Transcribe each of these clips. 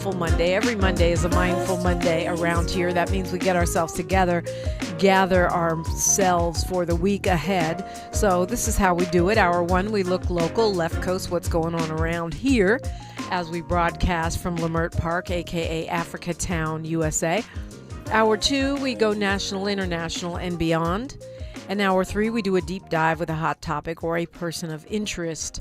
Monday. Every Monday is a mindful Monday around here. That means we get ourselves together, gather ourselves for the week ahead. So this is how we do it. Hour one, we look local, left coast, what's going on around here as we broadcast from Leimert Park, aka Africa Town, USA. Hour two, we go national, international, and beyond. And hour three, we do a deep dive with a hot topic or a person of interest.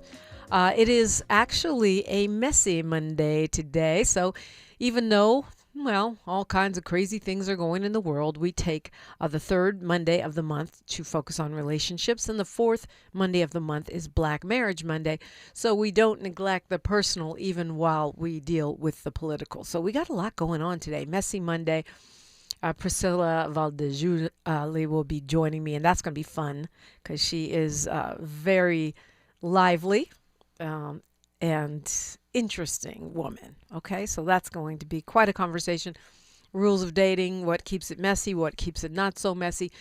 It is actually a messy Monday today. So even though, well, all kinds of crazy things are going in the world, we take the third Monday of the month to focus on relationships. And the fourth Monday of the month is Black Marriage Monday. So we don't neglect the personal even while we deal with the political. So we got a lot going on today. Messy Monday. Priscilla Valdejuli will be joining me, and that's going to be fun because she is very lively and interesting woman. Okay, so that's going to be quite a conversation. Rules of dating, what keeps it messy, what keeps it not so messy.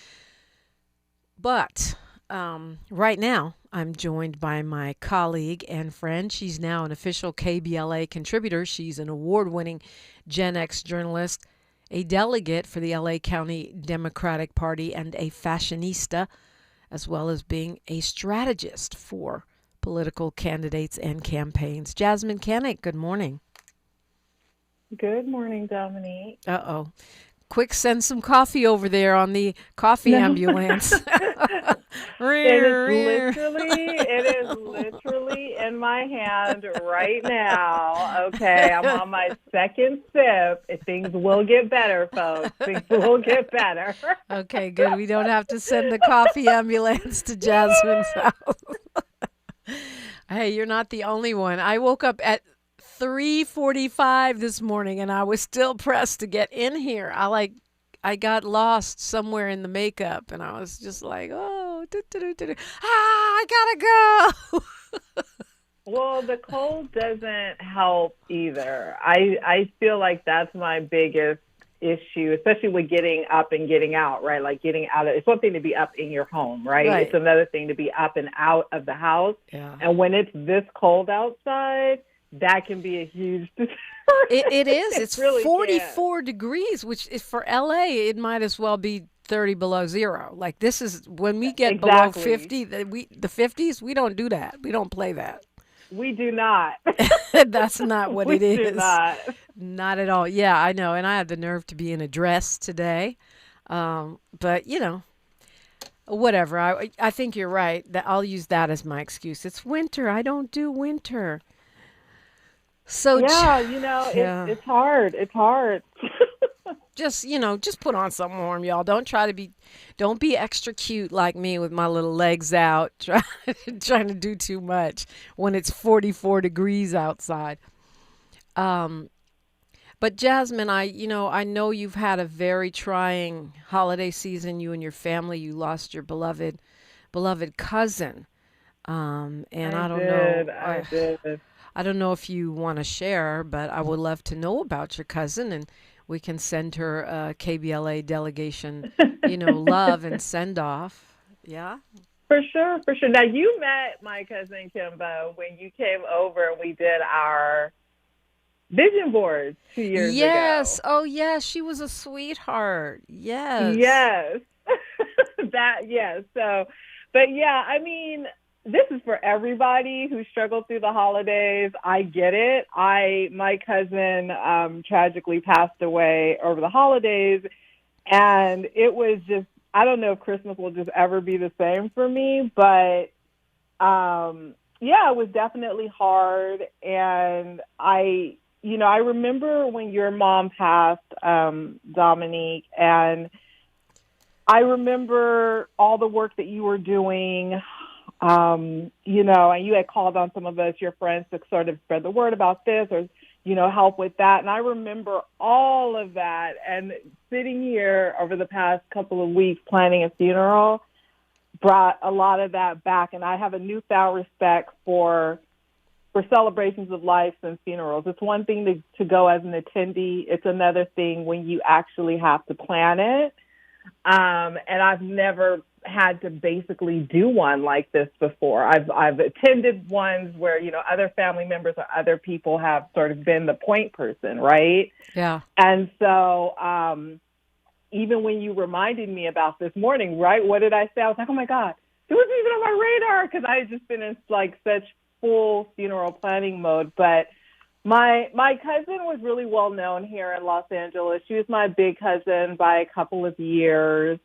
But right now, I'm joined by my colleague and friend. She's now an official KBLA contributor. She's an award-winning Gen X journalist, a delegate for the LA County Democratic Party, and a fashionista, as well as being a strategist for political candidates and campaigns. Jasmyne Cannick, good morning. Good morning, Dominique. Uh-oh. Quick, send some coffee over there on the coffee ambulance. It is literally in my hand right now. Okay, I'm on my second sip. Things will get better, folks. Things will get better. Okay, good. We don't have to send the coffee ambulance to Jasmine's house. Hey, you're not the only one. I woke up at 3:45 this morning and I was still pressed to get in here. I got lost somewhere in the makeup and I was just like, oh, I gotta go. Well, the cold doesn't help either. I feel like that's my biggest issue, especially with getting up and getting out, right? Like getting out of, it's one thing to be up in your home, right? It's another thing to be up and out of the house. Yeah. And when it's this cold outside, that can be a huge It is. It's really 44 degrees, which is for LA, it might as well be 30 below zero. Like this is when we get below 50, the 50s, we don't do that. We don't play that. We do not. That's not what it is. We do not. Not at all. Yeah, I know. And I had the nerve to be in a dress today. But, whatever. I think you're right. That I'll use that as my excuse. It's winter. I don't do winter. So yeah, it's hard. It's hard. Just put on something warm, y'all. Don't be extra cute like me with my little legs out, trying to do too much when it's 44 degrees outside. But Jasmine, I know you've had a very trying holiday season. You and your family, you lost your beloved cousin. And I don't know. I did. I don't know if you want to share, but I would love to know about your cousin, and we can send her a KBLA delegation, love and send off. Yeah. For sure. Now, you met my cousin Kemba when you came over and we did our vision boards 2 years ago. Yes. Oh, yes. She was a sweetheart. Yes. Yes. Yes. So, but yeah, I mean, this is for everybody who struggled through the holidays. I get it. My cousin tragically passed away over the holidays, and it was just, I don't know if Christmas will just ever be the same for me, but it was definitely hard. And I remember when your mom passed, Dominique, and I remember all the work that you were doing. And you had called on some of us, your friends, to sort of spread the word about this or, help with that. And I remember all of that. And sitting here over the past couple of weeks planning a funeral brought a lot of that back. And I have a newfound respect for celebrations of life and funerals. It's one thing to go as an attendee. It's another thing when you actually have to plan it. And I've never had to basically do one like this before. I've attended ones where, other family members or other people have sort of been the point person, right? Yeah. And so even when you reminded me about this morning, right, what did I say? I was like, oh, my God, it wasn't even on my radar because I had just been in, such full funeral planning mode. But my cousin was really well known here in Los Angeles. She was my big cousin by a couple of years.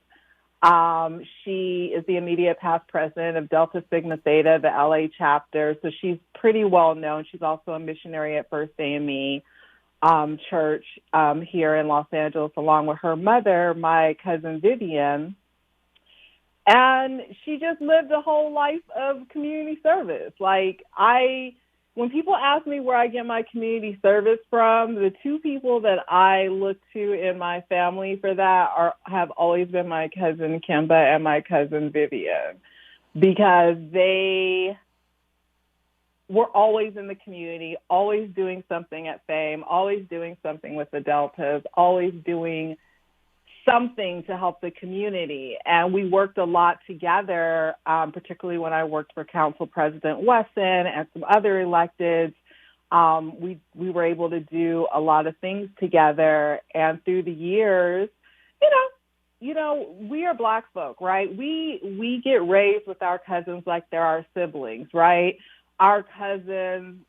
She is the immediate past president of Delta Sigma Theta, the LA chapter. So she's pretty well known. She's also a missionary at First AME Church here in Los Angeles, along with her mother, my cousin Vivian. And she just lived a whole life of community service. When people ask me where I get my community service from, the two people that I look to in my family for that have always been my cousin Kemba and my cousin Vivian, because they were always in the community, always doing something at FAME, always doing something with the Deltas, always doing something to help the community. And we worked a lot together, particularly when I worked for Council President Wesson and some other electeds. We were able to do a lot of things together. And through the years, we are Black folk, right? We get raised with our cousins like they're our siblings, right? Our cousins,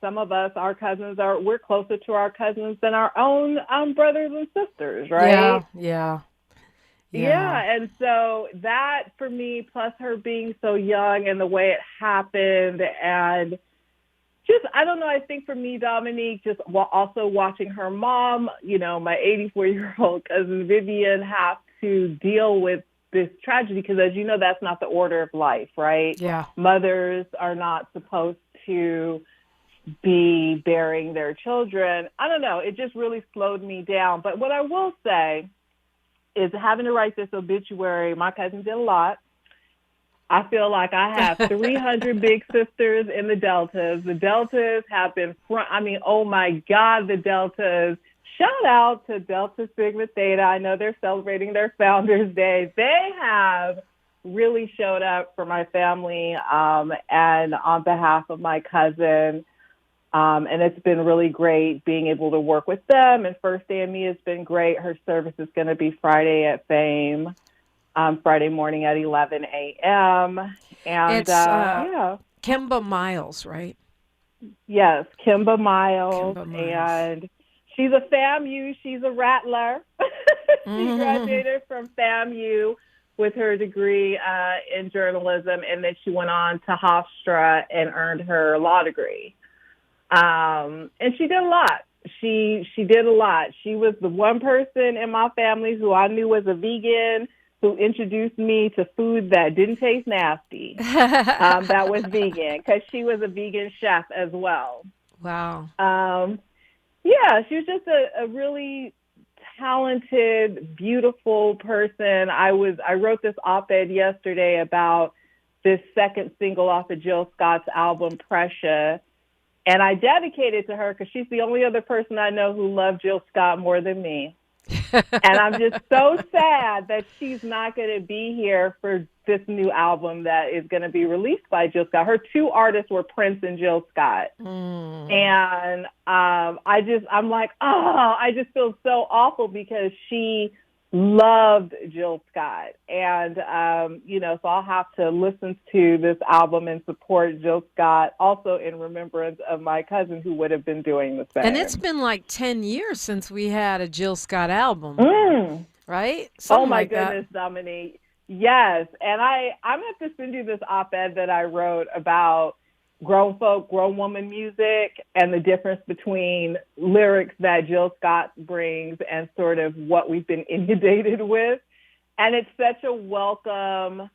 some of us, our cousins we're closer to our cousins than our own brothers and sisters, right? Yeah. And so that for me, plus her being so young and the way it happened, and just, I don't know, I think for me, Dominique, just also watching her mom, my 84-year-old cousin Vivian, have to deal with this tragedy, because as you know, that's not the order of life, right? Yeah. Mothers are not supposed to be burying their children. I don't know. It just really slowed me down. But what I will say is, having to write this obituary, my cousin did a lot. I feel like I have 300 big sisters in the Deltas. The Deltas have been oh my God, the Deltas. Shout out to Delta Sigma Theta. I know they're celebrating their Founders Day. They have really showed up for my family and on behalf of my cousin. And it's been really great being able to work with them. And First AME has been great. Her service is going to be Friday at FAME, Friday morning at 11 a.m. And it's Kemba Miles, right? Yes, Kemba Miles. And she's a FAMU. She's a rattler. She graduated from FAMU with her degree in journalism, and then she went on to Hofstra and earned her law degree. And she did a lot. She did a lot. She was the one person in my family who I knew was a vegan, who introduced me to food that didn't taste nasty, that was vegan, because she was a vegan chef as well. Wow. She was just a really talented, beautiful person. I wrote this op-ed yesterday about this second single off of Jill Scott's album, Pressure, and I dedicated to her because she's the only other person I know who loved Jill Scott more than me. And I'm just so sad that she's not going to be here for this new album that is going to be released by Jill Scott. Her two artists were Prince and Jill Scott. And I'm like, I just feel so awful because she loved Jill Scott. And, so I'll have to listen to this album and support Jill Scott, also in remembrance of my cousin who would have been doing the same. And it's been like 10 years since we had a Jill Scott album, right? Something my goodness, Dominique. Yes. And I'm going to have to send you this op-ed that I wrote about grown folk, grown woman music and the difference between lyrics that Jill Scott brings and sort of what we've been inundated with. And it's such a welcome,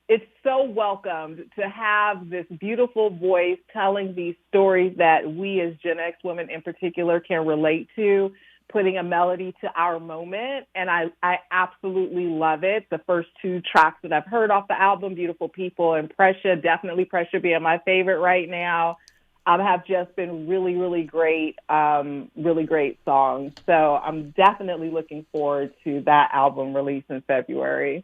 it's so welcomed to have this beautiful voice telling these stories that we as Gen X women in particular can relate to, putting a melody to our moment. And I absolutely love it. The first two tracks that I've heard off the album, Beautiful People and Pressure, definitely Pressure being my favorite right now. have just been really, really great songs. So I'm definitely looking forward to that album release in February.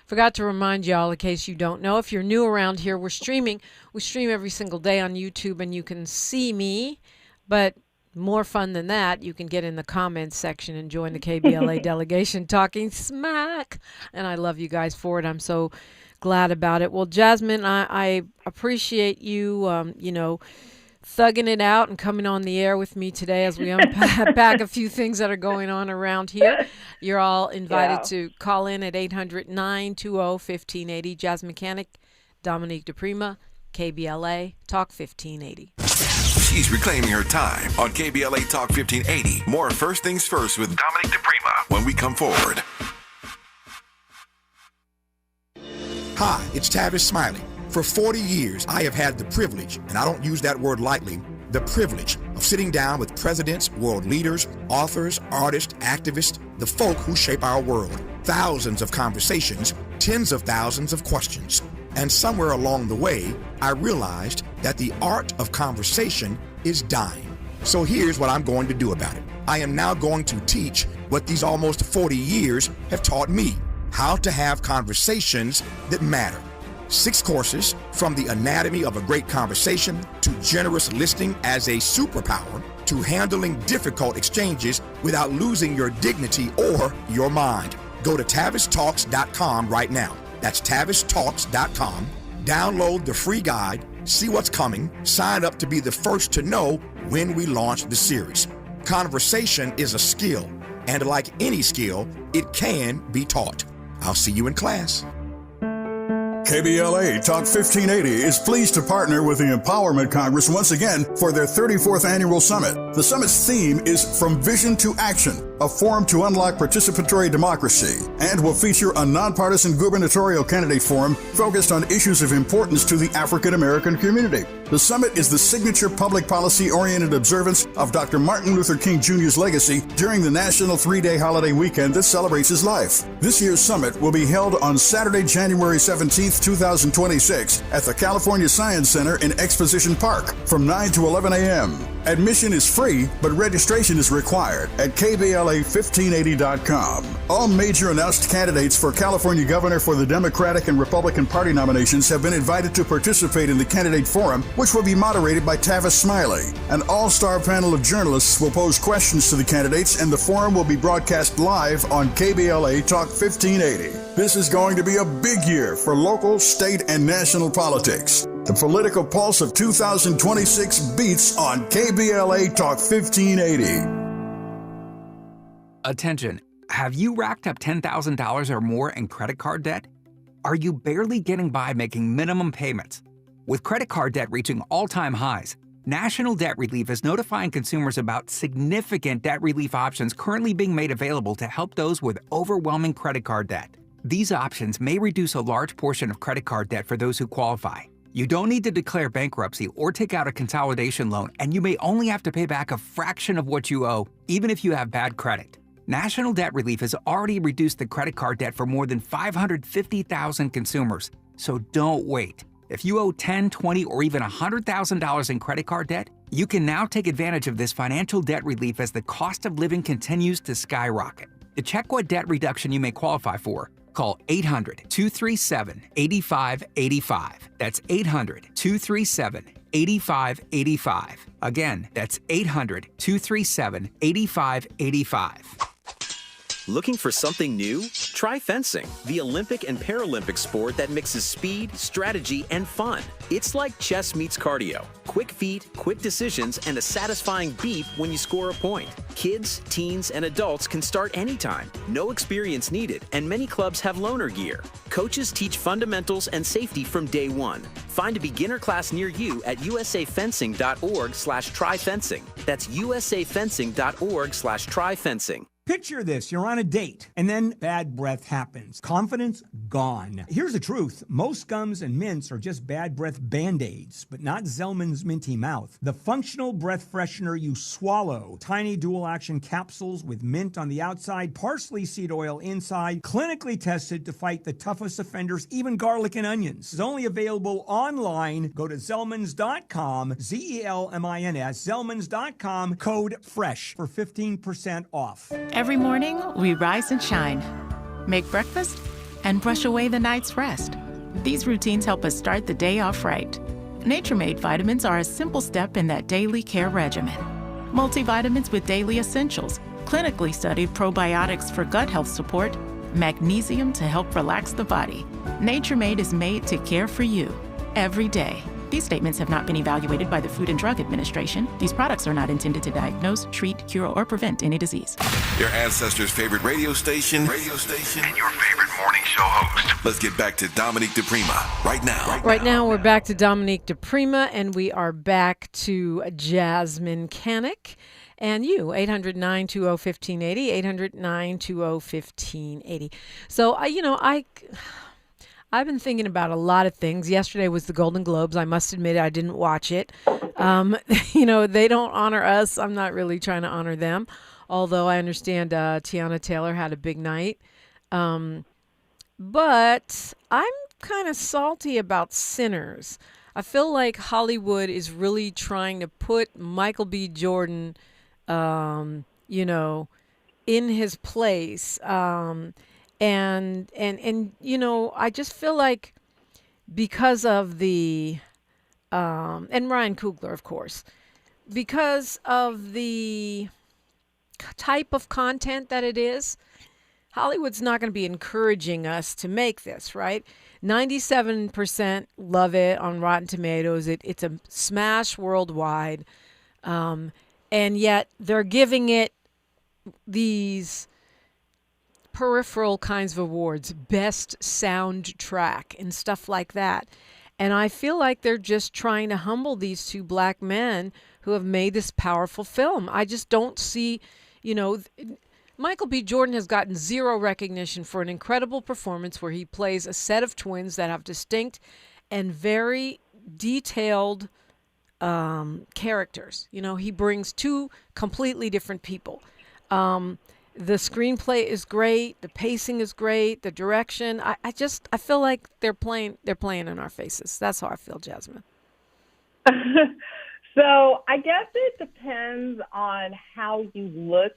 Forgot to remind y'all, in case you don't know, if you're new around here, we stream every single day on YouTube, and you can see me. But more fun than that, you can get in the comments section and join the KBLA delegation talking smack. And I love you guys for it. I'm so glad about it. Well, Jasmyne, I appreciate you, thugging it out and coming on the air with me today as we unpack a few things that are going on around here. You're all invited to call in at 800-920-1580. Jasmyne Cannick, Dominique DePrima, KBLA, Talk 1580. She's reclaiming her time on KBLA Talk 1580. More First Things First with Dominique DePrima when we come forward. Hi, it's Tavis Smiley. For 40 years, I have had the privilege, and I don't use that word lightly, the privilege of sitting down with presidents, world leaders, authors, artists, activists, the folk who shape our world. Thousands of conversations, tens of thousands of questions. And somewhere along the way, I realized that the art of conversation is dying. So here's what I'm going to do about it. I am now going to teach what these almost 40 years have taught me, how to have conversations that matter. 6 courses, from the anatomy of a great conversation to generous listening as a superpower to handling difficult exchanges without losing your dignity or your mind. Go to TavisTalks.com right now. That's TavisTalks.com. Download the free guide, see what's coming, sign up to be the first to know when we launch the series. Conversation is a skill, and like any skill, it can be taught. I'll see you in class. KBLA Talk 1580 is pleased to partner with the Empowerment Congress once again for their 34th annual summit. The summit's theme is From Vision to Action, a forum to unlock participatory democracy, and will feature a nonpartisan gubernatorial candidate forum focused on issues of importance to the African American community. The summit is the signature public policy-oriented observance of Dr. Martin Luther King Jr.'s legacy during the national 3-day holiday weekend that celebrates his life. This year's summit will be held on Saturday, January 17th, 2026 at the California Science Center in Exposition Park from 9 to 11 a.m. Admission is free, but registration is required at KBLA1580.com. All major announced candidates for California governor for the Democratic and Republican Party nominations have been invited to participate in the candidate forum, which will be moderated by Tavis Smiley. An all-star panel of journalists will pose questions to the candidates, and the forum will be broadcast live on KBLA Talk 1580. This is going to be a big year for local, state, and national politics. The political pulse of 2026 beats on KBLA Talk 1580. Attention, have you racked up $10,000 or more in credit card debt? Are you barely getting by making minimum payments? With credit card debt reaching all-time highs, National Debt Relief is notifying consumers about significant debt relief options currently being made available to help those with overwhelming credit card debt. These options may reduce a large portion of credit card debt for those who qualify. You don't need to declare bankruptcy or take out a consolidation loan, and you may only have to pay back a fraction of what you owe, even if you have bad credit. National Debt Relief has already reduced the credit card debt for more than 550,000 consumers, so don't wait. If you owe $10,000, $20,000, or even $100,000 in credit card debt, you can now take advantage of this financial debt relief as the cost of living continues to skyrocket. To check what debt reduction you may qualify for, call 800-237-8585. That's 800-237-8585. Again, that's 800-237-8585. Looking for something new? Try fencing, the Olympic and Paralympic sport that mixes speed, strategy, and fun. It's like chess meets cardio. Quick feet, quick decisions, and a satisfying beep when you score a point. Kids, teens, and adults can start anytime. No experience needed, and many clubs have loaner gear. Coaches teach fundamentals and safety from day one. Find a beginner class near you at usafencing.org/tryfencing. That's usafencing.org/tryfencing. Picture this, you're on a date, and then bad breath happens. Confidence gone. Here's the truth. Most gums and mints are just bad breath Band-Aids, but not Zellman's Minty Mouth. The functional breath freshener you swallow. Tiny dual-action capsules with mint on the outside, parsley seed oil inside, clinically tested to fight the toughest offenders, even garlic and onions. It's only available online. Go to Zellmans.com, Zelmins, Zellmans.com, code FRESH for 15% off. Every morning, we rise and shine, make breakfast, and brush away the night's rest. These routines help us start the day off right. Nature-Made vitamins are a simple step in that daily care regimen. Multivitamins with daily essentials, clinically studied probiotics for gut health support, magnesium to help relax the body. Nature-Made is made to care for you every day. These statements have not been evaluated by the Food and Drug Administration. These products are not intended to diagnose, treat, cure, or prevent any disease. Your ancestors' favorite radio station, and your favorite morning show host. Let's get back to Dominique DePrima right now. Right now, we're back to Dominique DePrima, and we are back to Jasmyne Cannick. And you, 800-920-1580, 800-920-1580. So, I've been thinking about a lot of things. Yesterday was the Golden Globes. I must admit I didn't watch it. They don't honor us. I'm not really trying to honor them, although I understand Tiana Taylor had a big night. But I'm kind of salty about Sinners. I feel like Hollywood is really trying to put Michael B. Jordan, in his place. And I just feel like because of the and Ryan Coogler, of course, because of the type of content that it is, Hollywood's not going to be encouraging us to make this, right? 97% love it on Rotten Tomatoes. It's a smash worldwide, and yet they're giving it these peripheral kinds of awards, best soundtrack and stuff like that. And I feel like they're just trying to humble these two black men who have made this powerful film. I just don't see, Michael B. Jordan has gotten zero recognition for an incredible performance where he plays a set of twins that have distinct and very detailed characters. He brings two completely different people. The screenplay is great. The pacing is great. The direction. I feel like they're playing in our faces. That's how I feel, Jasmine. So I guess it depends on how you look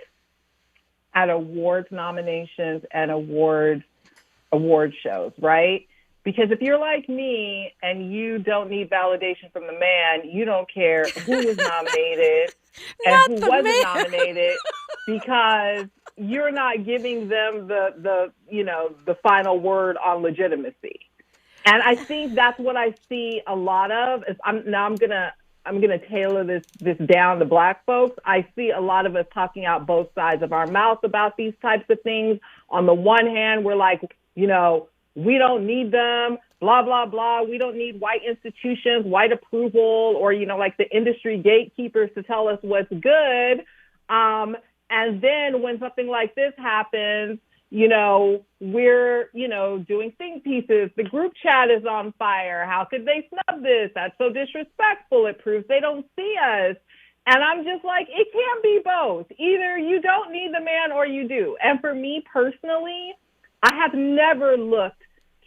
at awards nominations and award shows, right? Because if you're like me and you don't need validation from the man, you don't care who was nominated and who wasn't nominated because you're not giving them the final word on legitimacy. And I think that's what I see a lot of. I'm gonna tailor this down to black folks. I see a lot of us talking out both sides of our mouth about these types of things. On the one hand, we're like, we don't need them, blah, blah, blah. We don't need white institutions, white approval, or, like the industry gatekeepers to tell us what's good. And then when something like this happens, we're, doing think pieces. The group chat is on fire. How could they snub this? That's so disrespectful. It proves they don't see us. And I'm just like, it can't be both. Either you don't need the man or you do. And for me personally, I have never looked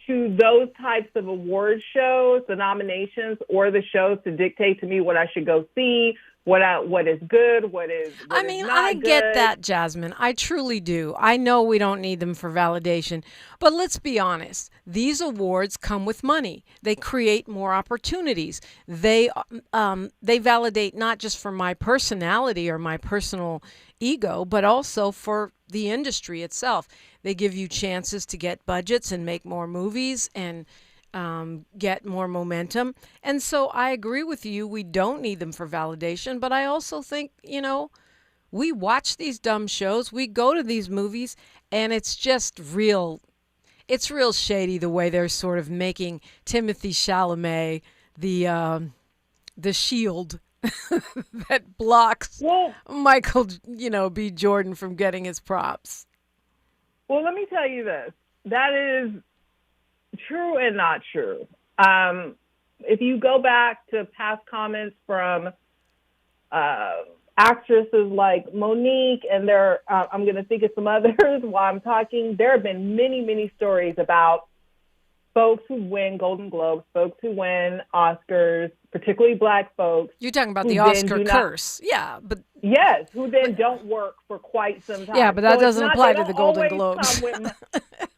to those types of award shows, the nominations or the shows to dictate to me what I should go see, what is good, what is not I get that, Jasmine. I truly do. I know we don't need them for validation. But let's be honest. These awards come with money. They create more opportunities. They validate not just for my personality or my personal ego, but also for the industry itself. They give you chances to get budgets and make more movies and get more momentum. And so I agree with you. We don't need them for validation. But I also think, we watch these dumb shows. We go to these movies and it's just real. It's real shady the way they're sort of making Timothée Chalamet the Shield that blocks Michael, B. Jordan from getting his props. Well, let me tell you this. That is true and not true. If you go back to past comments from actresses like Monique, and I'm going to think of some others while I'm talking, there have been many, many stories about folks who win Golden Globes, folks who win Oscars, particularly Black folks. You're talking about the Oscar curse. Yes, who then don't work for quite some time. Yeah, but that doesn't apply to the Golden Globes.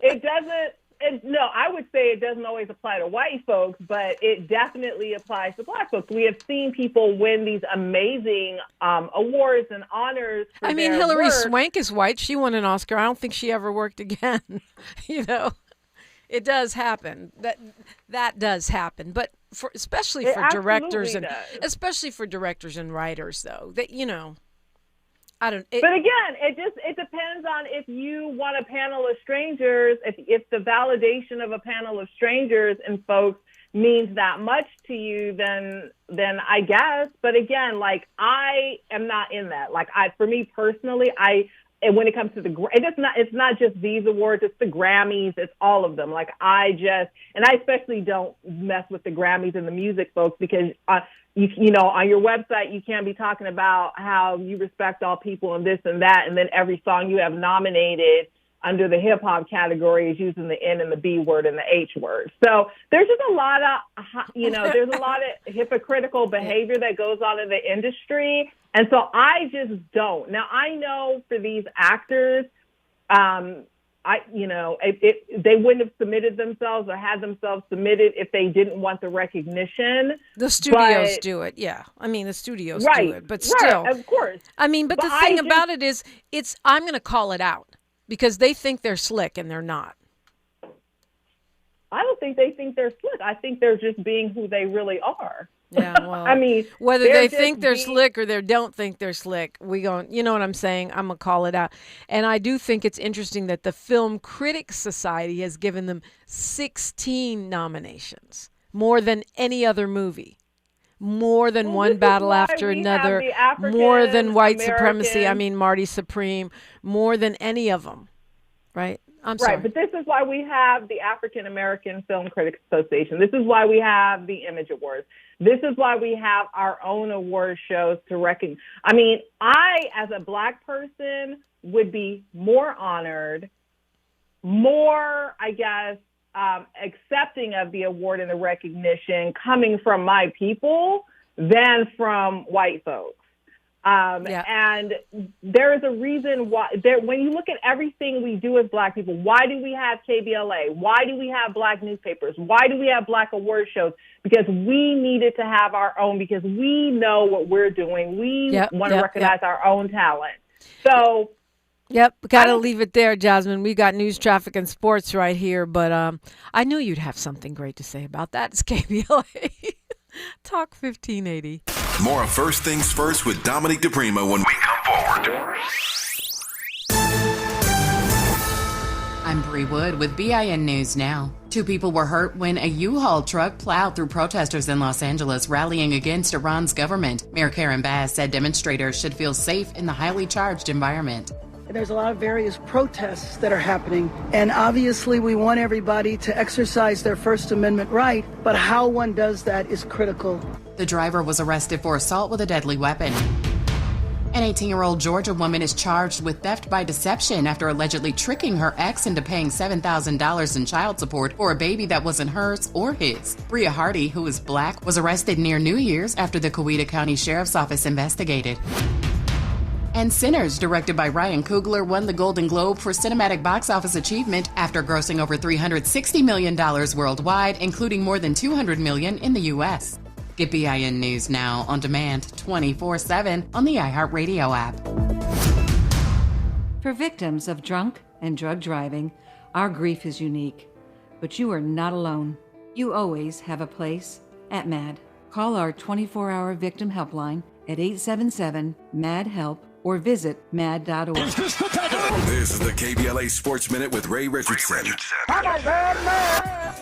It doesn't. No, I would say it doesn't always apply to white folks, but it definitely applies to Black folks. We have seen people win these amazing awards and honors for their Hilary work. Swank is white. She won an Oscar. I don't think she ever worked again. It does happen. That does happen, but especially for directors and writers, though. That I don't. But again, it depends on if you want a panel of strangers. If the validation of a panel of strangers and folks means that much to you, then I guess. But again, I am not in that. For me personally, and when it comes to it's not just these awards, it's the Grammys, it's all of them. I especially don't mess with the Grammys and the music folks, because on your website, you can't be talking about how you respect all people and this and that, and then every song you have nominated under the hip hop category is using the N and the B word and the H word. So there's just a lot of, there's a lot of hypocritical behavior that goes on in the industry. And so I just don't. Now, I know for these actors, they wouldn't have submitted themselves or had themselves submitted if they didn't want the recognition. The studios do it, yeah. The studios do it, but still. Right, of course. But the thing about it is, I'm going to call it out because they think they're slick and they're not. I don't think they think they're slick. I think they're just being who they really are. Yeah, well, whether they think they're slick or they don't think they're slick, you know what I'm saying? I'm going to call it out. And I do think it's interesting that the Film Critics Society has given them 16 nominations, more than any other movie, more than One Battle After Another, more than White Supremacy, Marty Supreme, more than any of them, right? I'm sorry. Right, but this is why we have the African American Film Critics Association. This is why we have the Image Awards. This is why we have our own award shows to recognize. I, as a Black person, would be more honored, more, accepting of the award and the recognition coming from my people than from white folks. And there is a reason why, when you look at everything we do as Black people, why do we have KBLA? Why do we have Black newspapers? Why do we have Black award shows? Because we needed to have our own, because we know what we're doing. We want to recognize our own talent. So, got to leave it there, Jasmine. We got news, traffic, and sports right here, but I knew you'd have something great to say about that. It's KBLA. Talk 1580. More of First Things First with Dominique DePrima when we come forward. I'm Bree Wood with BIN News Now. 2 people were hurt when a U-Haul truck plowed through protesters in Los Angeles rallying against Iran's government. Mayor Karen Bass said demonstrators should feel safe in the highly charged environment. There's a lot of various protests that are happening, and obviously we want everybody to exercise their First Amendment right, but how one does that is critical. The driver was arrested for assault with a deadly weapon. An 18-year-old Georgia woman is charged with theft by deception after allegedly tricking her ex into paying $7,000 in child support for a baby that wasn't hers or his. Bria Hardy, who is Black, was arrested near New Year's after the Coweta County Sheriff's Office investigated. And Sinners, directed by Ryan Coogler, won the Golden Globe for Cinematic Box Office Achievement after grossing over $360 million worldwide, including more than $200 million in the U.S. Get BIN News Now on demand 24/7 on the iHeartRadio app. For victims of drunk and drug driving, our grief is unique. But you are not alone. You always have a place at MAD. Call our 24-hour victim helpline at 877-MAD-HELP or visit mad.org. This is the KBLA Sports Minute with Ray Richardson.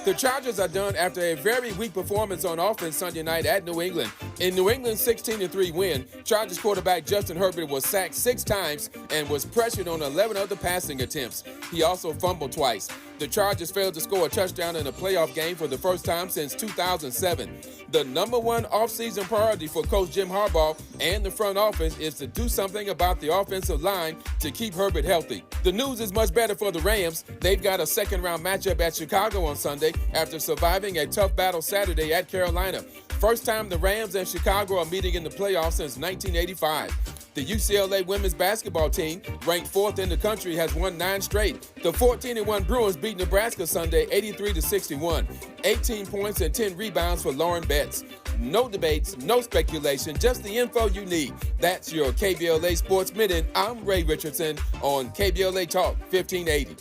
The Chargers are done after a very weak performance on offense Sunday night at New England. In New England's 16-3 win, Chargers quarterback Justin Herbert was sacked 6 times and was pressured on 11 other passing attempts. He also fumbled twice. The Chargers failed to score a touchdown in a playoff game for the first time since 2007. The number one offseason priority for Coach Jim Harbaugh and the front office is to do something about the offensive line to keep Herbert healthy. The news is much better for the Rams. They've got a second-round matchup at Chicago on Sunday after surviving a tough battle Saturday at Carolina. First time the Rams and Chicago are meeting in the playoffs since 1985. The UCLA women's basketball team, ranked 4th in the country, has won 9 straight. The 14-1 Bruins beat Nebraska Sunday 83-61. 18 points and 10 rebounds for Lauren Betts. No debates, no speculation, just the info you need. That's your KBLA Sports Minute. I'm Ray Richardson on KBLA Talk 1580.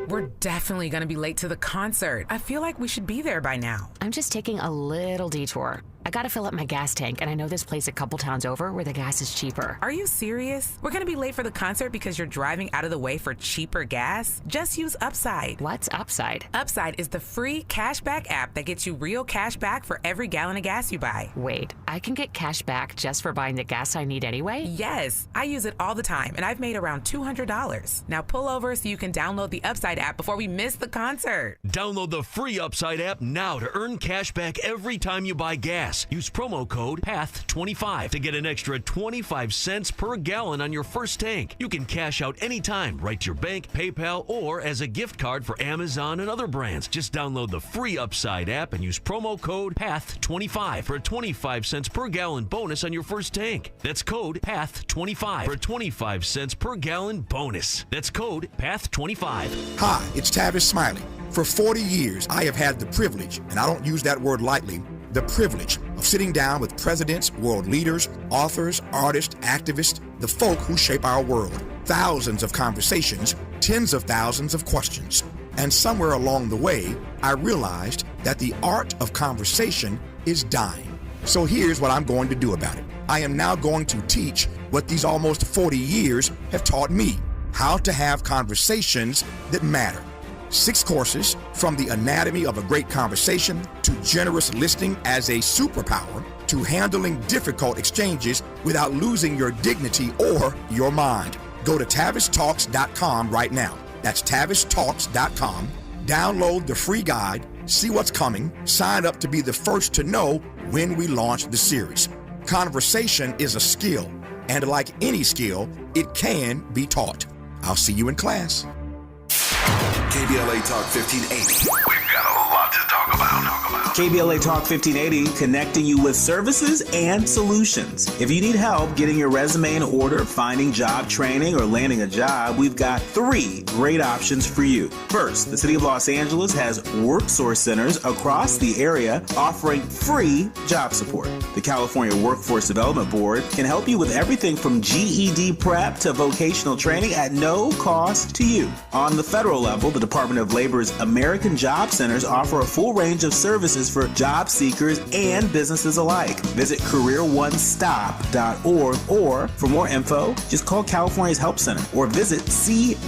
We're definitely going to be late to the concert. I feel like we should be there by now. I'm just taking a little detour. I gotta fill up my gas tank, and I know this place a couple towns over where the gas is cheaper. Are you serious? We're gonna be late for the concert because you're driving out of the way for cheaper gas? Just use Upside. What's Upside? Upside is the free cashback app that gets you real cash back for every gallon of gas you buy. Wait, I can get cash back just for buying the gas I need anyway? Yes, I use it all the time, and I've made around $200. Now pull over so you can download the Upside app before we miss the concert. Download the free Upside app now to earn cash back every time you buy gas. Use promo code PATH25 to get an extra 25 cents per gallon on your first tank. You can cash out anytime, right to your bank, PayPal, or as a gift card for Amazon and other brands. Just download the free Upside app and use promo code PATH25 for a 25 cents per gallon bonus on your first tank. That's code PATH25 for a 25 cents per gallon bonus. That's code PATH25. Hi, it's Tavis Smiley. For 40 years, I have had the privilege, and I don't use that word lightly, the privilege of sitting down with presidents, world leaders, authors, artists, activists, the folk who shape our world. Thousands of conversations, tens of thousands of questions. And somewhere along the way, I realized that the art of conversation is dying. So here's what I'm going to do about it. I am now going to teach what these almost 40 years have taught me, how to have conversations that matter. 6 courses, from the anatomy of a great conversation to generous listening as a superpower to handling difficult exchanges without losing your dignity or your mind. Go to TavisTalks.com right now. That's TavisTalks.com. Download the free guide, see what's coming, sign up to be the first to know when we launch the series. Conversation is a skill, and like any skill, it can be taught. I'll see you in class. KBLA Talk 1580. We've got a lot to talk about. KBLA Talk 1580, connecting you with services and solutions. If you need help getting your resume in order, finding job training, or landing a job, we've got 3 great options for you. First, the City of Los Angeles has WorkSource centers across the area offering free job support. The California Workforce Development Board can help you with everything from GED prep to vocational training at no cost to you. On the federal level, the Department of Labor's American Job Centers offer a full range of services for job seekers and businesses alike. Visit careeronestop.org, or for more info, just call California's Help Center or visit cwdb.ca.gov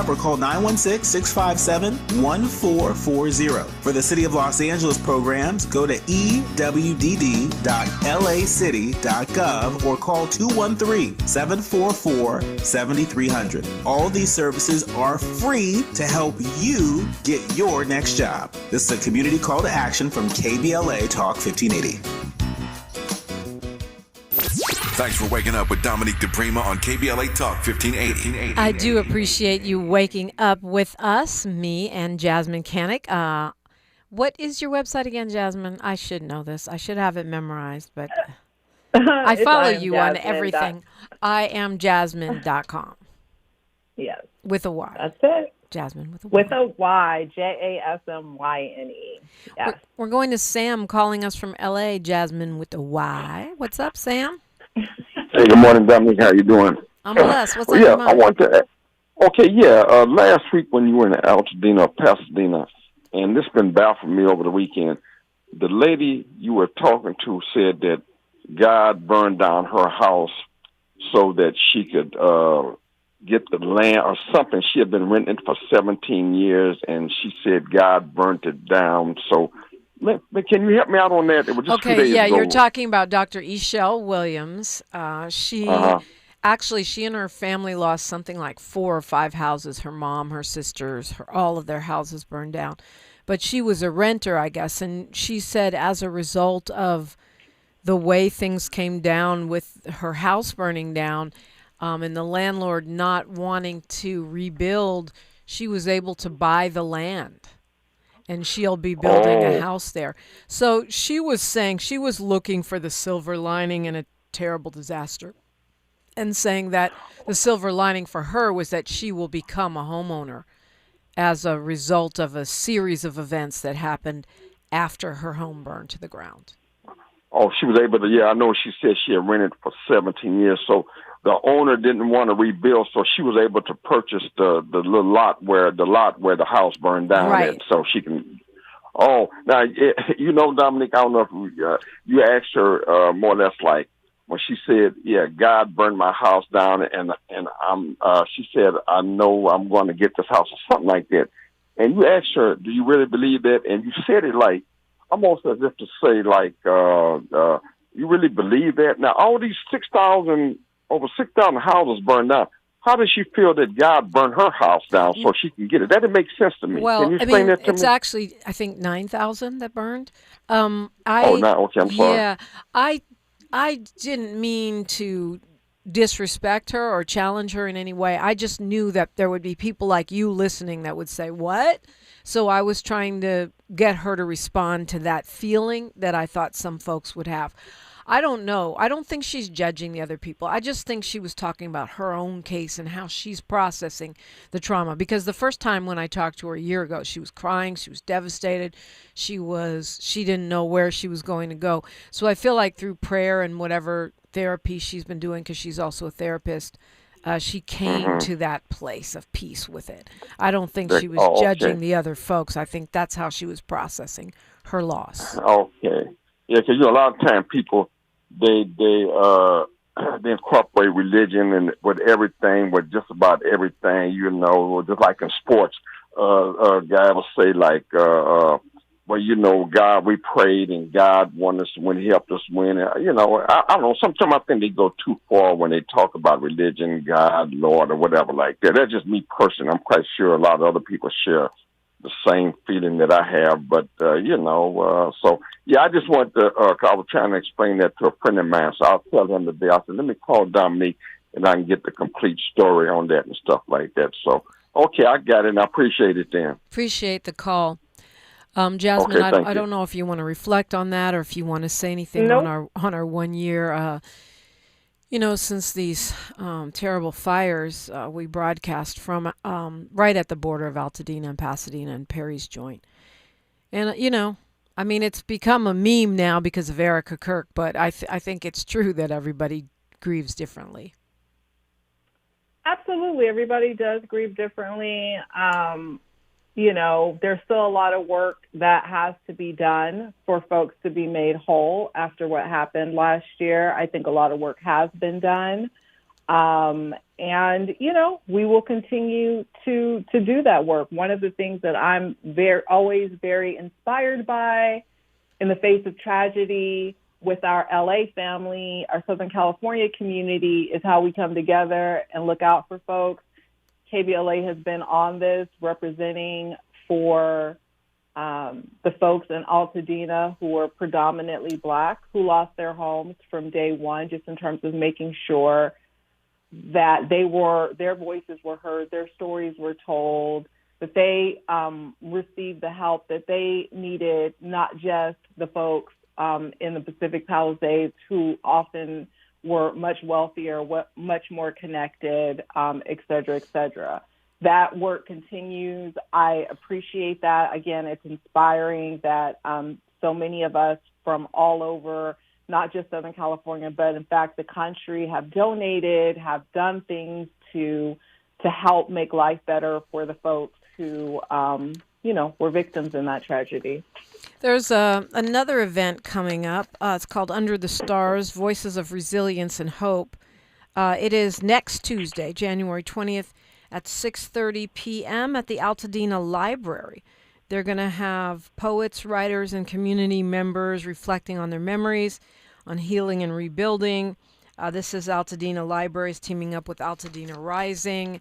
or call 916-657-1440. For the City of Los Angeles programs, go to ewdd.lacity.gov or call 213-744-7300. All these services are free to help you get your next job. This is a community call to action from KBLA Talk 1580. Thanks for waking up with Dominique DePrima on KBLA Talk 1580. I do appreciate you waking up with us, me and Jasmyne Cannick. What is your website again, Jasmine? I should know this. I should have it memorized, but I follow you on everything. IamJasmyne.com. Yes. With a Y. That's it. Jasmine with a Y. With a Y, Jasmyne. Yes. We're going to Sam calling us from LA, Jasmine with a Y. What's up, Sam? Hey, good morning, Dominique. How you doing? I'm blessed. What's on your mind? I want to. Last week when you were in Altadena, Pasadena, and this has been baffling me over the weekend. The lady you were talking to said that God burned down her house so that she could get the land or something. She had been renting for 17 years, and she said God burnt it down. So can you help me out on that? It was just 2 days ago. You're talking about Dr. Eshel Williams. Actually, she and her family lost something like 4 or 5 houses. Her mom, her sisters, all of their houses burned down. But she was a renter, I guess, and she said as a result of the way things came down with her house burning down and the landlord not wanting to rebuild, she was able to buy the land. And she'll be building a house there. So she was saying she was looking for the silver lining in a terrible disaster, and saying that the silver lining for her was that she will become a homeowner as a result of a series of events that happened after her home burned to the ground. Oh, she was able to, I know she said she had rented for 17 years. So the owner didn't want to rebuild, so she was able to purchase the little lot where the house burned down. Right. So she can. Oh, now, Dominique, I don't know if you asked her more or less like when she said, God burned my house down, and she said, I know I'm going to get this house or something like that. And you asked her, do you really believe that? And you said it like, almost as if to say, like, you really believe that? Now, all these over 6,000 houses burned down. How does she feel that God burned her house down so she can get it? That didn't make sense to me. Well, can you explain that to me? It's actually, I think, 9,000 that burned. Okay, I'm sorry. Yeah, I didn't mean to disrespect her or challenge her in any way. I just knew that there would be people like you listening that would say, what? So I was trying to get her to respond to that feeling that I thought some folks would have. I don't know. I don't think she's judging the other people. I just think she was talking about her own case and how she's processing the trauma. Because the first time when I talked to her a year ago, she was crying. She was devastated. She didn't know where she was going to go. So I feel like through prayer and whatever therapy she's been doing, because she's also a therapist, she came to that place of peace with it. I don't think she was judging the other folks. I think that's how she was processing her loss. Okay. Yeah, because a lot of time people, they incorporate religion and with everything, with just about everything, just like in sports. Guy will say like, God, we prayed and God won us when He helped us win. I don't know. Sometimes I think they go too far when they talk about religion, God, Lord, or whatever like that. That's just me personally. I'm quite sure a lot of other people share the same feeling that I have. But, I just want to, I was trying to explain that to a friend of mine. So I'll tell him today, I said, let me call Dominique and I can get the complete story on that and stuff like that. So, okay, I got it and I appreciate it then. Appreciate the call. Jasmine, okay, I don't know if you want to reflect on that or if you want to say anything on our 1 year. Since these terrible fires, we broadcast from right at the border of Altadena and Pasadena and Perry's Joint. And, it's become a meme now because of Erica Kirk, but I think it's true that everybody grieves differently. Absolutely. Everybody does grieve differently. There's still a lot of work that has to be done for folks to be made whole after what happened last year. I think a lot of work has been done. We will continue to do that work. One of the things that I'm always very inspired by in the face of tragedy with our LA family, our Southern California community, is how we come together and look out for folks. KBLA has been on this, representing for the folks in Altadena who are predominantly Black, who lost their homes from day one, just in terms of making sure that their voices were heard, their stories were told, that they received the help that they needed, not just the folks in the Pacific Palisades who often were much wealthier, much more connected, et cetera, et cetera. That work continues. I appreciate that. Again, it's inspiring that so many of us from all over, not just Southern California, but in fact the country, have donated, have done things to help make life better for the folks who were victims in that tragedy. There's another event coming up. It's called Under the Stars, Voices of Resilience and Hope. It is next Tuesday, January 20th at 6:30 p.m. at the Altadena Library. They're going to have poets, writers, and community members reflecting on their memories, on healing and rebuilding. This is Altadena Libraries teaming up with Altadena Rising.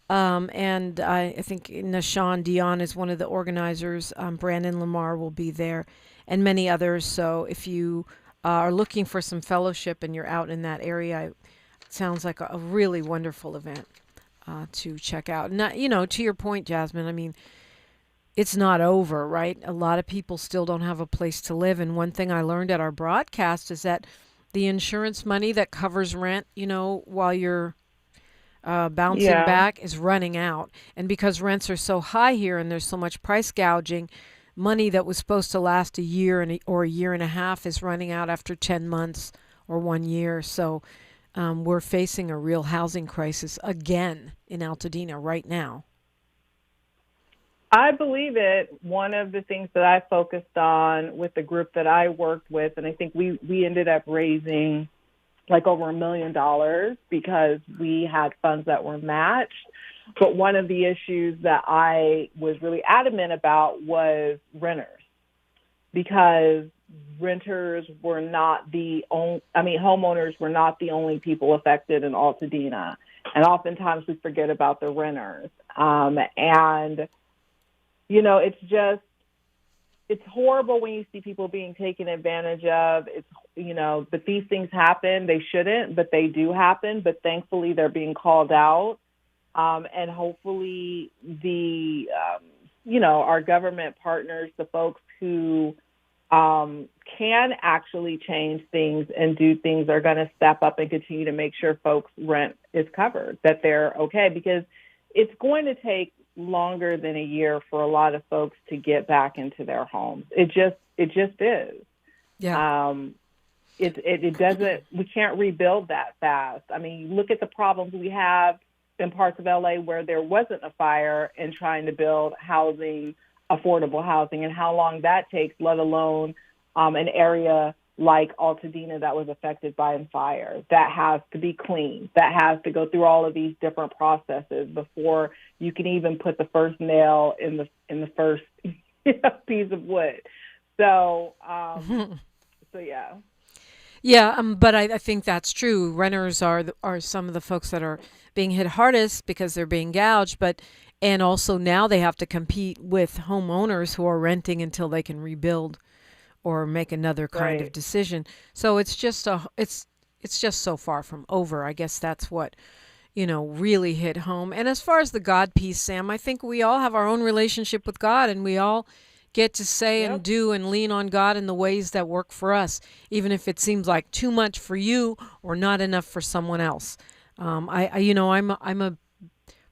And I think Nashawn Dion is one of the organizers. Brandon Lamar will be there, and many others. So if you are looking for some fellowship and you're out in that area, it sounds like a really wonderful event to check out. Not, to your point, Jasmine, I mean, it's not over, right? A lot of people still don't have a place to live. And one thing I learned at our broadcast is that the insurance money that covers rent, while you're bouncing back is running out. And because rents are so high here and there's so much price gouging, money that was supposed to last a year or a year and a half is running out after 10 months or 1 year. So we're facing a real housing crisis again in Altadena right now. I believe it. One of the things that I focused on with the group that I worked with, and I think we ended up raising like over $1 million because we had funds that were matched. But one of the issues that I was really adamant about was renters, because renters were not homeowners were not the only people affected in Altadena. And oftentimes we forget about the renters. It's horrible when you see people being taken advantage of. But these things happen. They shouldn't, but they do happen. But thankfully, they're being called out. And hopefully our government partners, the folks who can actually change things and do things, are going to step up and continue to make sure folks' rent is covered, that they're okay, because it's going to take longer than a year for a lot of folks to get back into their homes. It just is. Yeah. It doesn't, we can't rebuild that fast. I mean, look at the problems we have in parts of LA where there wasn't a fire and trying to build housing, affordable housing, and how long that takes, let alone an area like Altadena that was affected by a fire. That has to be cleaned. That has to go through all of these different processes before you can even put the first nail in the first piece of wood. So, yeah. Yeah, but I think that's true. Renters are some of the folks that are being hit hardest because they're being gouged, and also now they have to compete with homeowners who are renting until they can rebuild or make another kind of decision. So it's just so far from over. I guess that's what really hit home. And as far as the God piece, Sam, I think we all have our own relationship with God, and we all get to say and do and lean on God in the ways that work for us, even if it seems like too much for you or not enough for someone else. I'm a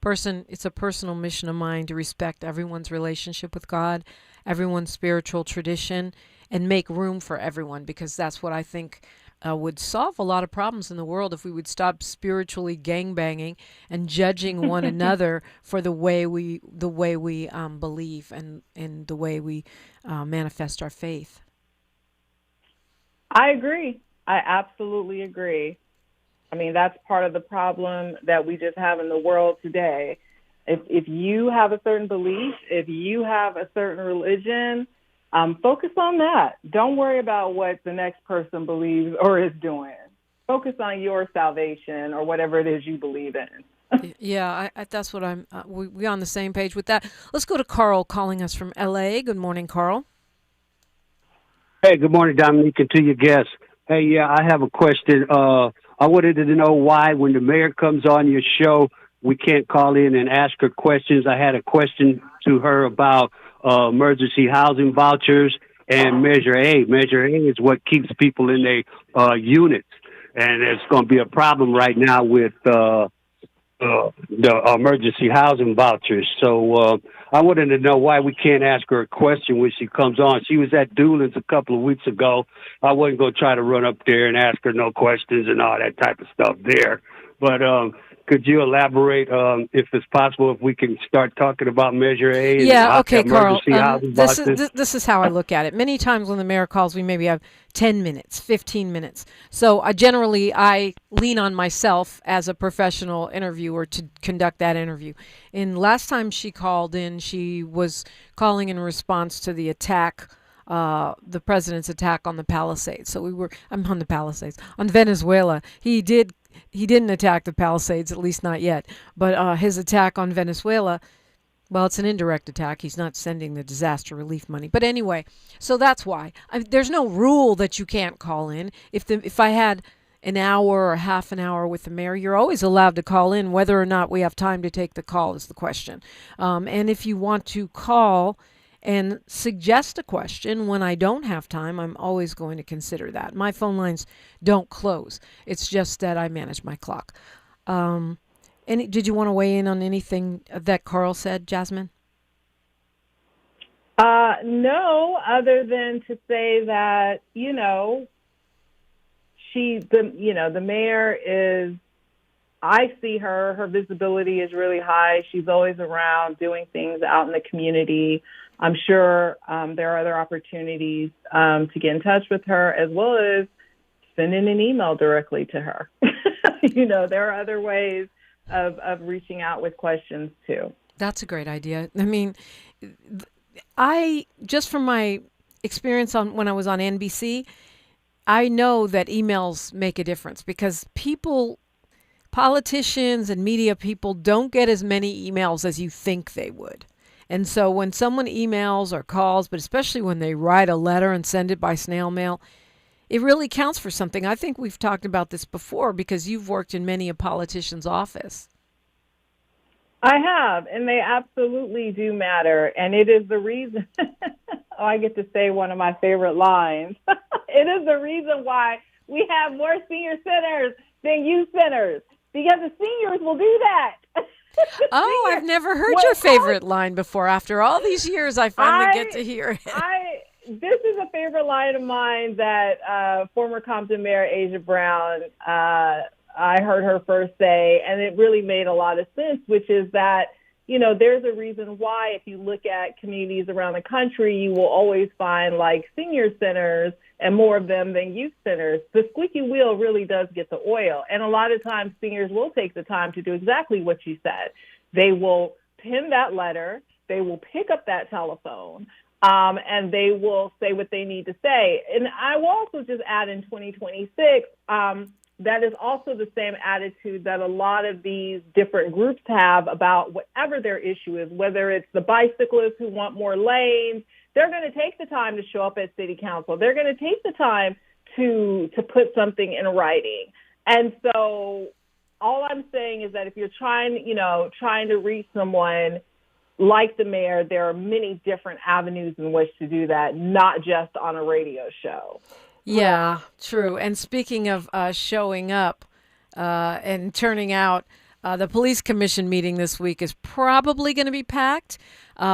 person. It's a personal mission of mine to respect everyone's relationship with God, everyone's spiritual tradition, and make room for everyone, because that's what I think would solve a lot of problems in the world if we would stop spiritually gangbanging and judging one another for the way we believe and the way we manifest our faith. I agree. I absolutely agree. I mean, that's part of the problem that we just have in the world today. If you have a certain belief, if you have a certain religion, focus on that. Don't worry about what the next person believes or is doing. Focus on your salvation or whatever it is you believe in. Yeah, that's what we're on the same page with that. Let's go to Carl calling us from LA. Good morning, Carl. Hey, good morning, Dominique, and to your guests. Hey, yeah, I have a question. I wanted to know why when the mayor comes on your show, we can't call in and ask her questions. I had a question to her about emergency housing vouchers and Measure A. Measure A is what keeps people in their units, and it's going to be a problem right now with the emergency housing vouchers. So I wanted to know why we can't ask her a question when she comes on. She was at Doolin's a couple of weeks ago. I wasn't going to try to run up there and ask her no questions and all that type of stuff there. But could you elaborate, if it's possible, if we can start talking about Measure A? Yeah, okay, Carl. This This is how I look at it. Many times when the mayor calls, we maybe have 10 minutes, 15 minutes. So I lean on myself as a professional interviewer to conduct that interview. And last time she called in, she was calling in response to the attack, the president's attack on the Palisades. So I'm on the Palisades, on Venezuela. He didn't attack the Palisades, at least not yet. But his attack on Venezuela, well, it's an indirect attack. He's not sending the disaster relief money. But anyway, so that's why. There's no rule that you can't call in. If I had an hour or half an hour with the mayor, you're always allowed to call in. Whether or not we have time to take the call is the question. And if you want to call and suggest a question when I don't have time, I'm always going to consider that. My phone lines don't close. It's just that I manage my clock. Did you want to weigh in on anything that Carl said, Jasmine? No, other than to say that, the mayor is, I see her visibility is really high. She's always around doing things out in the community. I'm sure there are other opportunities to get in touch with her, as well as sending an email directly to her. There are other ways of reaching out with questions too. That's a great idea. I mean, just from my experience when I was on NBC, I know that emails make a difference because politicians and media people don't get as many emails as you think they would. And so when someone emails or calls, but especially when they write a letter and send it by snail mail, it really counts for something. I think we've talked about this before because you've worked in many a politician's office. I have, and they absolutely do matter. And it is the reason, I get to say one of my favorite lines. It is the reason why we have more senior centers than youth centers, because the seniors will do that. Oh, I've never heard your favorite line before. After all these years, I finally get to hear it. This is a favorite line of mine that former Compton Mayor Asia Brown, I heard her first say, and it really made a lot of sense, which is that, there's a reason why if you look at communities around the country, you will always find like senior centers and more of them than youth centers. The squeaky wheel really does get the oil. And a lot of times seniors will take the time to do exactly what you said. They will pen that letter. They will pick up that telephone. And they will say what they need to say. And I will also just add in 2026, that is also the same attitude that a lot of these different groups have about whatever their issue is, whether it's the bicyclists who want more lanes. They're going to take the time to show up at city council. They're going to take the time to put something in writing. And so all I'm saying is that if you're trying to reach someone like the mayor, there are many different avenues in which to do that, not just on a radio show. Yeah, true. And speaking of showing up and turning out, the police commission meeting this week is probably going to be packed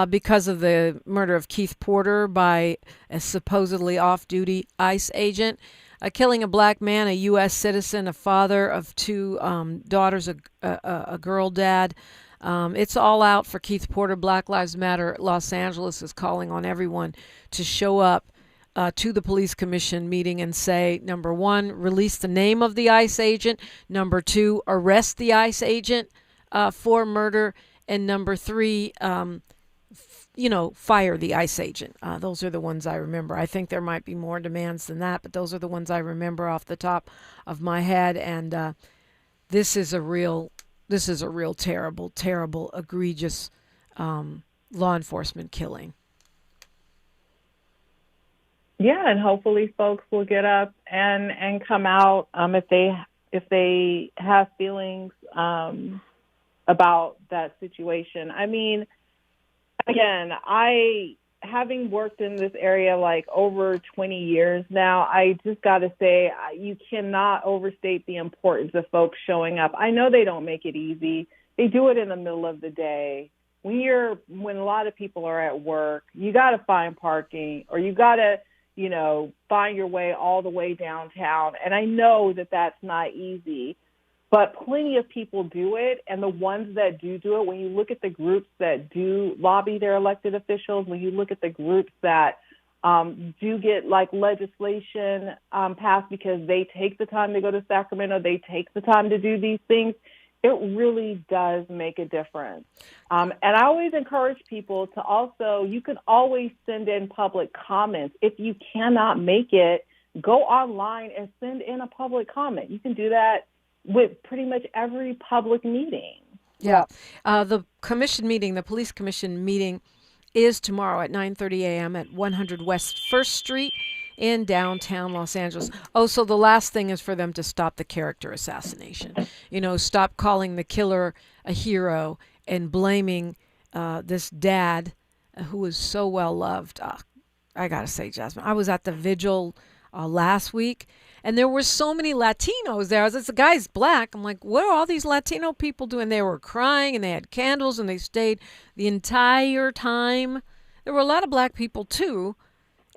because of the murder of Keith Porter by a supposedly off-duty ICE agent, killing a black man, a U.S. citizen, a father of two daughters, a girl dad. It's all out for Keith Porter. Black Lives Matter Los Angeles is calling on everyone to show up to the police commission meeting and say, number one, release the name of the ICE agent. Number two, arrest the ICE agent for murder. And number three, fire the ICE agent. Those are the ones I remember. I think there might be more demands than that, but those are the ones I remember off the top of my head. And this is a real terrible, terrible, egregious law enforcement killing. Yeah, and hopefully folks will get up and come out if they have feelings about that situation. I mean, again, having worked in this area like over 20 years now, I just got to say you cannot overstate the importance of folks showing up. I know they don't make it easy. They do it in the middle of the day. When a lot of people are at work, you got to find parking, or you got to find your way all the way downtown. And I know that that's not easy, But plenty of people do it, and the ones that do it, when you look at the groups that do lobby their elected officials, when you look at the groups that do get like legislation passed because they take the time to go to Sacramento, they take the time to do these things, it really does make a difference. And I always encourage people to also, you can always send in public comments. If you cannot make it, go online and send in a public comment. You can do that with pretty much every public meeting. Yeah. The commission meeting, the police commission meeting, is tomorrow at 9:30 a.m. at 100 West 1st Street in downtown Los Angeles. Oh, so the last thing is for them to stop the character assassination. Stop calling the killer a hero and blaming this dad who was so well loved. I got to say, Jasmine, I was at the vigil last week, and there were so many Latinos there. The guy's black. I'm like, what are all these Latino people doing? They were crying, and they had candles, and they stayed the entire time. There were a lot of black people, too.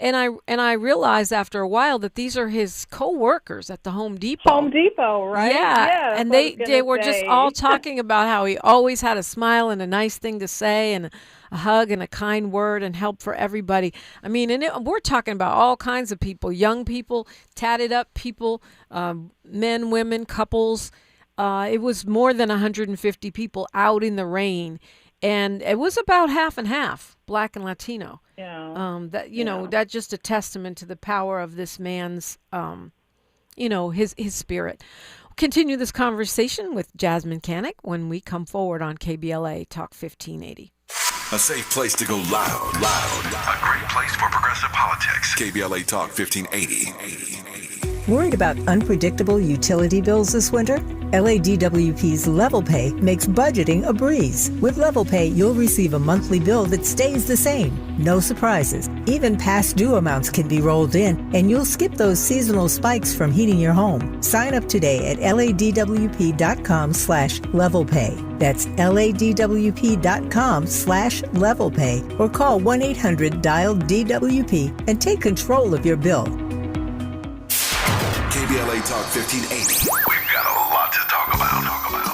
And I realized after a while that these are his co-workers at the Home Depot. Home Depot, right? Yeah, and they were just all talking about how he always had a smile and a nice thing to say and a hug and a kind word and help for everybody. I mean, we're talking about all kinds of people, young people, tatted up people, men, women, couples. It was more than 150 people out in the rain. And it was about half and half, black and Latino. Yeah. That's just a testament to the power of this man's, his spirit. We'll continue this conversation with Jasmyne Cannick when we come forward on KBLA Talk 1580. A safe place to go loud. A great place for progressive politics. KBLA Talk 1580. Worried about unpredictable utility bills this winter? LADWP's Level Pay makes budgeting a breeze. With Level Pay, you'll receive a monthly bill that stays the same. No surprises. Even past due amounts can be rolled in, and you'll skip those seasonal spikes from heating your home. Sign up today at ladwp.com/levelpay. That's ladwp.com/levelpay, or call 1-800-DIAL-DWP and take control of your bill. KBLA Talk 1580. We've got a lot to talk about.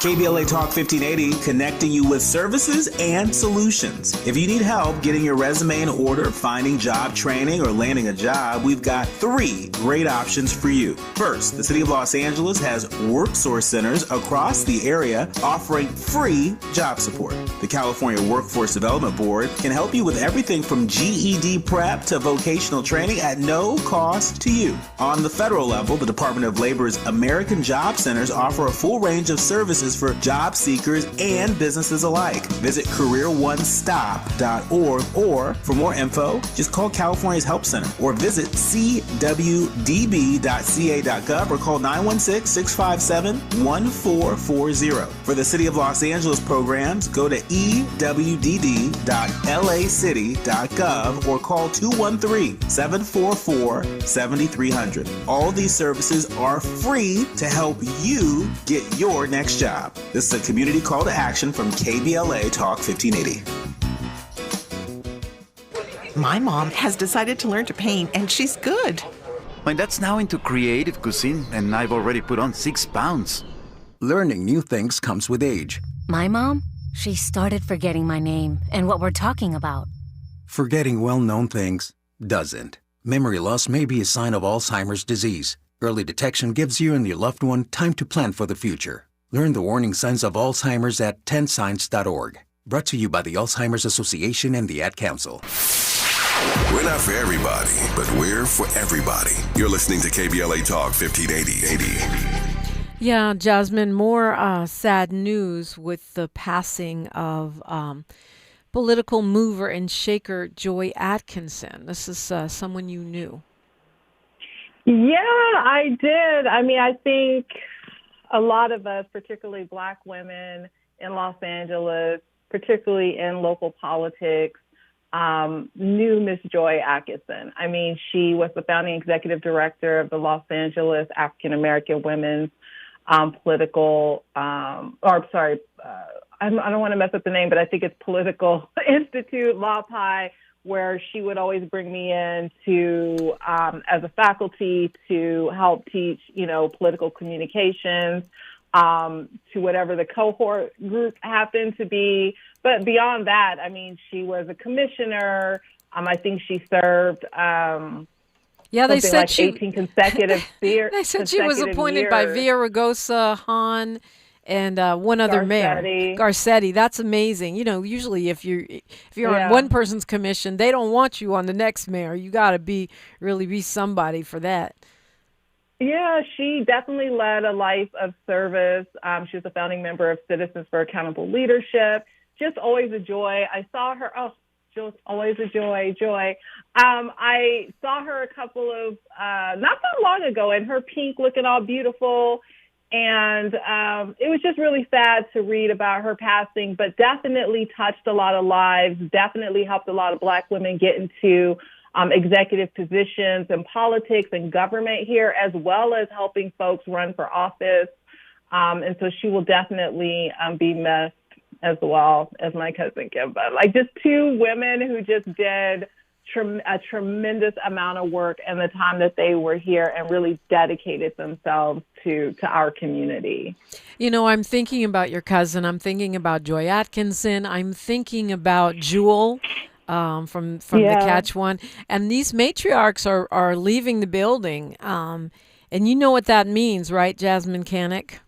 KBLA Talk 1580, connecting you with services and solutions. If you need help getting your resume in order, finding job training, or landing a job, we've got 3 great options for you. First, the City of Los Angeles has WorkSource centers across the area offering free job support. The California Workforce Development Board can help you with everything from GED prep to vocational training at no cost to you. On the federal level, the Department of Labor's American Job Centers offer a full range of services for job seekers and businesses alike. Visit careeronestop.org, or for more info, just call California's Help Center or visit cwdb.ca.gov or call 916-657-1440. For the City of Los Angeles programs, go to ewd.lacity.gov or call 213-744-7300. All these services are free to help you get your next job. This is a community call to action from KBLA Talk 1580. My mom has decided to learn to paint, and she's good. My dad's now into creative cuisine, and I've already put on 6 pounds. Learning new things comes with age. My mom, she started forgetting my name and what we're talking about. Forgetting well-known things doesn't. Memory loss may be a sign of Alzheimer's disease. Early detection gives you and your loved one time to plan for the future. Learn the warning signs of Alzheimer's at 10signs.org. Brought to you by the Alzheimer's Association and the Ad Council. We're not for everybody, but we're for everybody. You're listening to KBLA Talk 1580. Yeah, Jasmine, more sad news with the passing of political mover and shaker Joy Atkinson. This is someone you knew. Yeah, I did. I mean, I think a lot of us, particularly Black women in Los Angeles, particularly in local politics, knew Miss Joy Atkinson. I mean, she was the founding executive director of the Los Angeles African American Women's Political, I don't want to mess up the name, but I think it's Political Institute, LAPI, where she would always bring me in to, as a faculty, to help teach, political communications, to whatever the cohort group happened to be. But beyond that, I mean, she was a commissioner. I think she served they said like 18 consecutive years. They said she was appointed by Villaraigosa, Hahn, and one other mayor, Garcetti. That's amazing. You know, usually if you're on one person's commission, they don't want you on the next mayor. You got to really be somebody for that. Yeah, she definitely led a life of service. She was a founding member of Citizens for Accountable Leadership. Just always a joy. I saw her. Just always a joy. I saw her a couple of, not that long ago, in her pink, looking all beautiful. And it was just really sad to read about her passing, but definitely touched a lot of lives, definitely helped a lot of Black women get into executive positions in politics and government here, as well as helping folks run for office. And so she will definitely be missed, as well as my cousin Kemba. Like, just two women who just did a tremendous amount of work in the time that they were here and really dedicated themselves to our community. You know, I'm thinking about your cousin. I'm thinking about Joy Atkinson. I'm thinking about Jewel from the Catch One. And these matriarchs are leaving the building. And you know what that means, right, Jasmyne Cannick?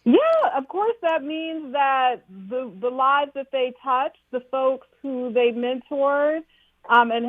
Yeah, of course that means that the lives that they touched, the folks who they mentored, and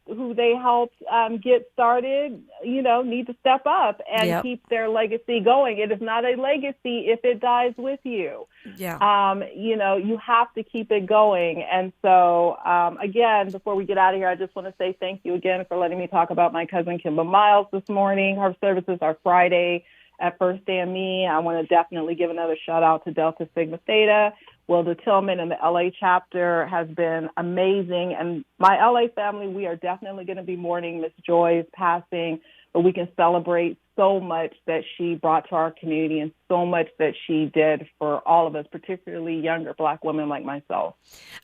who they helped get started, you know, need to step up and keep their legacy going. It is not a legacy if it dies with you. Yeah. You know, you have to keep it going. And so, again, before we get out of here, I just want to say thank you again for letting me talk about my cousin Kemba Miles this morning. Her services are Friday at First Stand Me. I want to definitely give another shout out to Delta Sigma Theta. Wilda Tillman and the LA chapter has been amazing. And my LA family, we are definitely going to be mourning Miss Joy's passing, but we can celebrate so much that she brought to our community and so much that she did for all of us, particularly younger Black women like myself.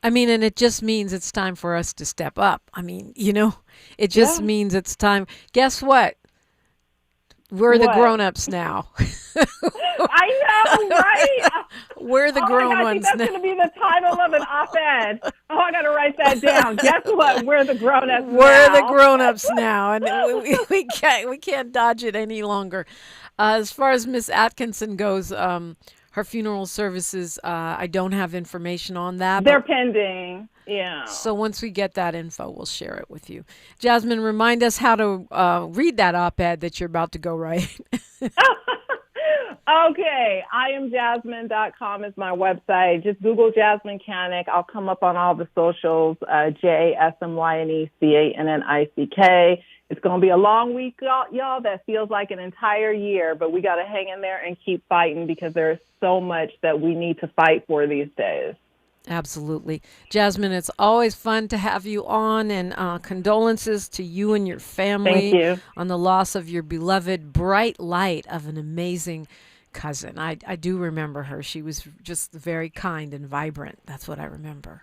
I mean, and it just means it's time for us to step up. I mean, you know, it just means it's time. Guess what? We're the grown-ups now. I know, right? We're the grown ones now. I think that's going to be the title of an op-ed. Oh, I got to write that down. Guess what? We're the grown-ups now. We're the grown-ups now, and we can't dodge it any longer. As far as Miss Atkinson goes, her funeral services, I don't have information on that. They're pending. Yeah. So once we get that info, we'll share it with you. Jasmine, remind us how to read that op-ed that you're about to go write. Okay. IamJasmyne.com is my website. Just Google Jasmyne Cannick. I'll come up on all the socials, JasmyneCannick. It's going to be a long week, y'all, that feels like an entire year, but we got to hang in there and keep fighting because there's so much that we need to fight for these days. Absolutely. Jasmine, it's always fun to have you on, and condolences to you and your family on the loss of your beloved bright light of an amazing cousin. I do remember her. She was just very kind and vibrant. That's what I remember.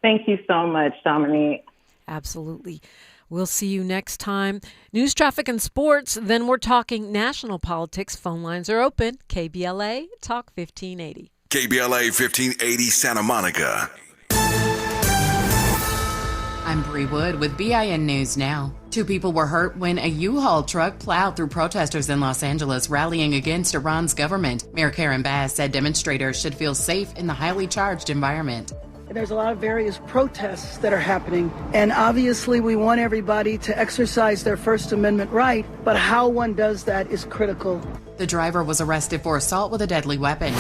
Thank you so much, Dominique. Absolutely. We'll see you next time. News, traffic, and sports. Then we're talking national politics. Phone lines are open. KBLA, Talk 1580. KBLA 1580 Santa Monica. I'm Bree Wood with BIN News Now. 2 people were hurt when a U-Haul truck plowed through protesters in Los Angeles rallying against Iran's government. Mayor Karen Bass said demonstrators should feel safe in the highly charged environment. There's a lot of various protests that are happening, and obviously we want everybody to exercise their First Amendment right, but how one does that is critical. The driver was arrested for assault with a deadly weapon.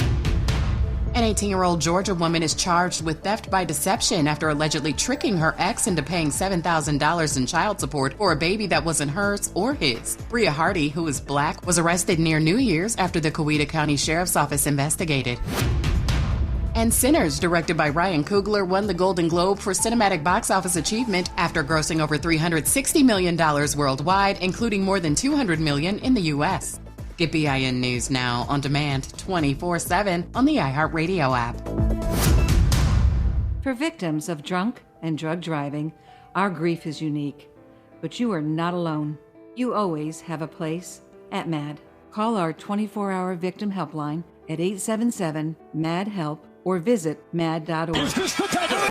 An 18-year-old Georgia woman is charged with theft by deception after allegedly tricking her ex into paying $7,000 in child support for a baby that wasn't hers or his. Bria Hardy, who is Black, was arrested near New Year's after the Coweta County Sheriff's Office investigated. And Sinners, directed by Ryan Coogler, won the Golden Globe for Cinematic Box Office Achievement after grossing over $360 million worldwide, including more than $200 million in the U.S. Get BIN News Now on demand 24/7 on the iHeartRadio app. For victims of drunk and drug driving, our grief is unique. But you are not alone. You always have a place at MAD. Call our 24-hour victim helpline at 877-MAD-HELP or visit mad.org.